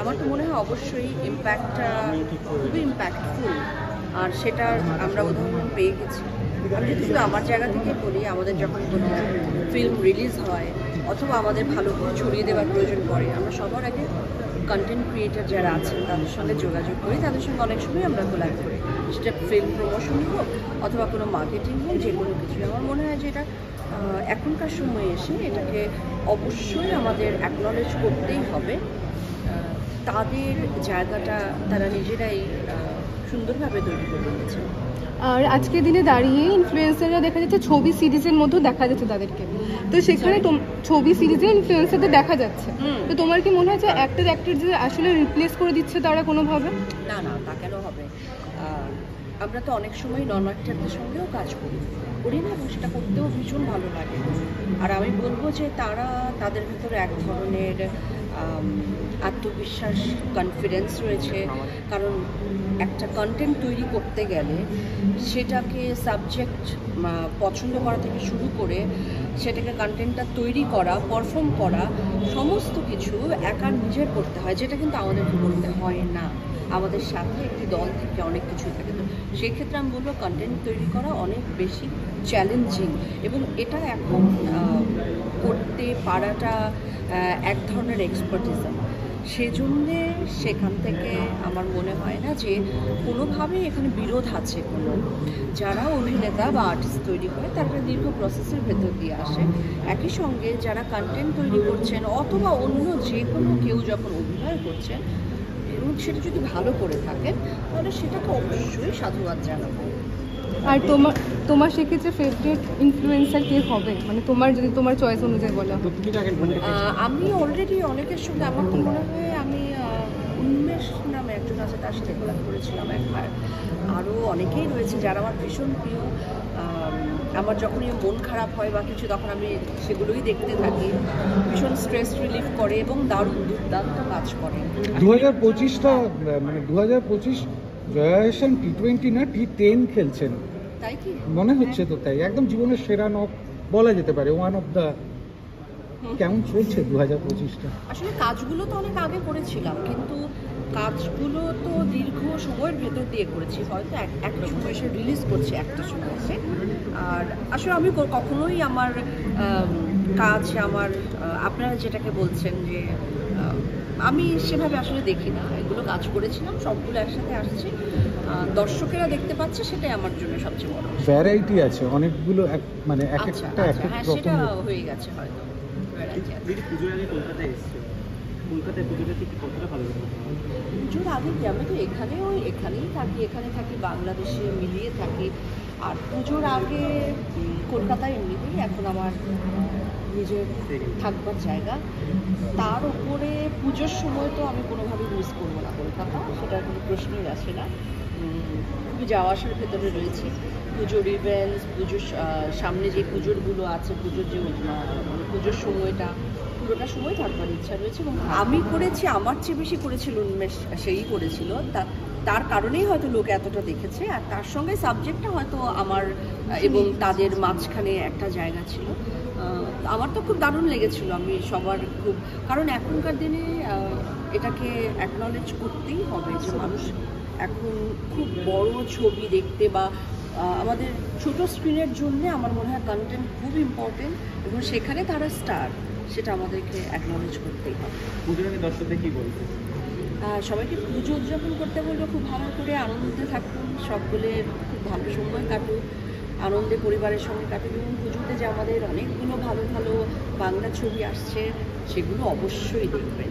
আমার তো মনে হয় অবশ্যই ইম্প্যাক্টটা খুবই ইম্প্যাক্টফুল, আর সেটার আমরা উদাহরণ পেয়ে গেছি। আমি যদি শুধু আমার জায়গা থেকে বলি, আমাদের যখন কোনো ফিল্ম রিলিজ হয় অথবা আমাদের ভালো করে ছড়িয়ে দেওয়ার প্রয়োজন পড়ে, আমরা সবার আগে কন্টেন্ট ক্রিয়েটার যারা আছেন তাদের সঙ্গে যোগাযোগ করি, তাদের সঙ্গে অনেক সময় আমরা কোলাব করি, সেটা ফিল্ম প্রমোশন হোক অথবা কোনো মার্কেটিং হোক, যে কোনো কিছু। আমার মনে হয় যে এটা এখনকার সময়ে এসে এটাকে অবশ্যই আমাদের অ্যাকনলেজ করতেই হবে। তাদের জায়গাটা তারা নিজেরাই সুন্দরভাবে তৈরি করে নিয়েছে। আর আজকের দিনে দাঁড়িয়ে ইনফ্লুয়েন্সাররা দেখা যাচ্ছে ছবি সিরিজের মধ্যেও দেখা যাচ্ছে তাদেরকে, তো সেখানে ছবি সিরিজে ইনফ্লুয়েন্সারদের দেখা যাচ্ছে, তো তোমার কি মনে হয় যে অ্যাক্টর যে আসলে রিপ্লেস করে দিচ্ছে তারা কোনোভাবে? না না, তা কেন হবে? আমরা তো অনেক সময় নন অ্যাক্টরদের সঙ্গেও কাজ করি না, এবং সেটা করতেও ভীষণ ভালো লাগে। আর আমি বলবো যে তারা তাদের ভিতরে এক ধরনের আত্মবিশ্বাস, কনফিডেন্স রয়েছে, কারণ একটা কন্টেন্ট তৈরি করতে গেলে সেটাকে সাবজেক্ট পছন্দ করা থেকে শুরু করে সেটাকে কন্টেন্টটা তৈরি করা, পারফর্ম করা, সমস্ত কিছু একা নিজের করতে হয়, যেটা কিন্তু আমাদেরকে করতে হয় না। আমাদের সাথে একটি দল থেকে অনেক কিছু থাকে। তো সেই ক্ষেত্রে আমি বলবো কন্টেন্ট তৈরি করা অনেক বেশি চ্যালেঞ্জিং, এবং এটা এখন করতে পারাটা এক ধরনের এক্সপার্টিজম। সেজন্যে সেখান থেকে আমার মনে হয় না যে কোনোভাবেই এখানে বিরোধ আছে কোনো। যারা অভিনেতা বা আর্টিস্ট তৈরি করে তারা একটা দীর্ঘ প্রসেসের ভেতর দিয়ে আসে। একই সঙ্গে যারা কন্টেন্ট তৈরি করছেন অথবা অন্য যে কোনো কেউ যখন অভিনয় করছেন এবং সেটা যদি ভালো করে থাকেন তাহলে সেটাকে অবশ্যই সাধুবাদ জানাবো। আর তোমার সেক্ষেত্রে ফেভারিট ইনফ্লুয়েন্সার কে হবে, মানে তোমার যদি তোমার চয়েস অনুযায়ী বলা? আমি অলরেডি অনেকের সঙ্গে, আমার তো মনে হয় আমি উন্মেষ নামে একজন আছে, তার সাথে কোলাব করেছিলাম একবার। আরও অনেকেই রয়েছে যারা আমার ভীষণ প্রিয়। আমার যখনই মন খারাপ হয় বা কিছু, তখন আমি সেগুলোই দেখতে থাকি। ভীষণ স্ট্রেস রিলিফ করে এবং দারুণ দুর্দান্ত কাজ করে। 2025টা মানে 2025 জয়া হোসেন T20 না T10 খেলছেন, তাই কি মনে হচ্ছে? তো তাই একদম জীবনের সেরা নক বলা যেতে পারে, ওয়ান অফ দ্য। কেমন চলছে 2025টা? আসলে কাজগুলো তো অনেক আগে করেছিলাম, কিন্তু কাজগুলো তো দীর্ঘ সময়ের ভেতর দিয়ে করেছি, হয়তো একটা সময় এসে রিলিজ করছি, একটা সময় এসে। আর আসলে আমি কখনোই আমার কাজ, আমার আপনারা যেটাকে বলছেন যে আমি সেভাবে আসলে দেখি না। এগুলো কাজ করেছিলাম, সবগুলো একসাথে আসছে, দর্শকেরা দেখতে পাচ্ছে, সেটাই আমার জন্য সবচেয়ে বড়। ভ্যারাইটি আছে অনেকগুলো, মানে এক আচ্ছা, একটা এক এক হ্যাঁ, রকম। সেটা হয়ে গেছে হয়তো। পুজোর আগে কলকাতায় এসেছে, কলকাতায় পুজোটা ঠিক কতটা ভালো লাগে? পুজোর আগে কি, আমি তো এখানেই থাকি, এখানে থাকি, বাংলাদেশে মিলিয়ে থাকি। আর পুজোর আগে কলকাতায় এমনিতেই এখন আমার নিজের থাকবার জায়গা। তার উপরে পুজোর সময় তো আমি কোনোভাবেই মিস করবো না কলকাতা, সেটার কোনো প্রশ্নই আসে না। খুবই যাওয়া আসার ভেতরে রয়েছি। পুজোর ইভেন্টস, পুজোর সামনে যে পুজোরগুলো আছে, পুজোর যে পুজোর সময়টা, পুরোটা সময় থাকবার ইচ্ছা রয়েছে। এবং আমি করেছি, আমার চেয়ে বেশি করেছিল উন্মেষ, সেই করেছিল, তার কারণেই হয়তো লোক এতটা দেখেছে। আর তার সঙ্গে সাবজেক্টটা হয়তো আমার এবং তাদের মাঝখানে একটা জায়গা ছিল। আমার তো খুব দারুণ লেগেছিল। আমি সবার খুব, কারণ এখনকার দিনে এটাকে অ্যাকনলেজ করতেই হবে যে মানুষ এখন খুব বড় ছবি দেখতে বা আমাদের ছোট স্ক্রিনের জন্য আমার মনে হয় কন্টেন্ট খুব ইম্পর্টেন্ট, এবং সেখানে তারা স্টার, সেটা আমাদেরকে অ্যাকনলেজ করতেই হবে। পুজোর আগে দর্শকদের কী বলছে? সবাইকে পুজো উদযাপন করতে বলবো খুব ভালো করে, আনন্দে থাকুন, সকলের খুব ভালো সময় কাটুক, আনন্দে পরিবারের সঙ্গে কাটুক। এবং পুজোতে যে আমাদের অনেকগুলো ভালো ভালো বাংলা ছবি আসছে, সেগুলো অবশ্যই দেখবেন।